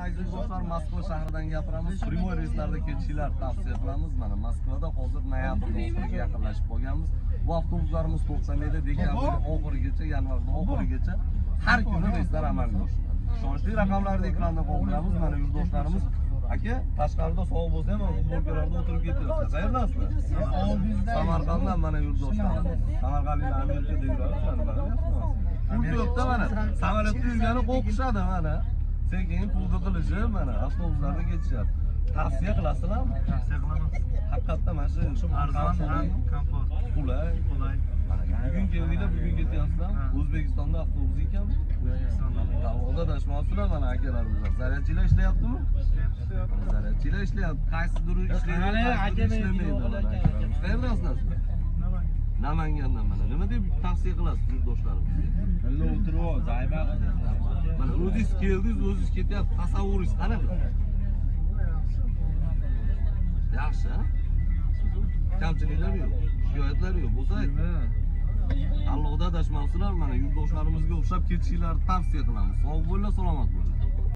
aziz do'stlar, Moskva shahridan gapiramiz. Primoy reyslarda ketishinglar tavsiya qilamiz. Mana Moskvada hozir noyabrning oxiriga yaqinlashib qolganmiz. Bu avtobuslarimiz 97 dekabr oxirigacha, yanvarning oxirigacha har kuni reyslar amalga oshadi. Ishonchli raqamlarni ekranda qoldiramiz. Mana yurtdoshlarimiz aka tashqarida sovuq bo'lsa ham futbolkalarda o'tirib ketyapsizlar. Qayerdasizlar? Samarqanddan mana yurtdoshlarimiz. Samarqandliklar Amerikada yuradi. Yurtda mana samolyotda yurgani qo'rqishadi mana. Sekin pulga qilishi mana avtobuslarda ketishyapti. Tavsiya qilasizlarmi? Tavsiya qilamiz. Haqiqatda mana shu Arzon ham komfort. Qulay. Bugun keldinglar, bugun ketyapsizlar. O'zbekistonda avtobus ekanmi? Davoda dashmoqchilar mana akalarimiz. Zaryadchilar ishlayaptimi? Zaryadchilar ishlayapti. Qaysidir ishlaydi, ishlamaydi. Qayerdasizlar? Namangandan mana. Nima deb tavsiya qilasiz yurtdoshlarimizga? Billa o'tirib, zayba. Mana o'zingiz keldingiz, o'zingiz ketyapsiz. Tasavvuringiz qanaqa? Yaxshi. Kamchiliklar yo'q, shikoyatlar yo'q bo'lsa Allohda adashmabsizlar, mana yurtdoshlarimizga o'xshab ketishinglarni tavsiya qilamiz. Sog' bo'linglar, salomat bo'linglar.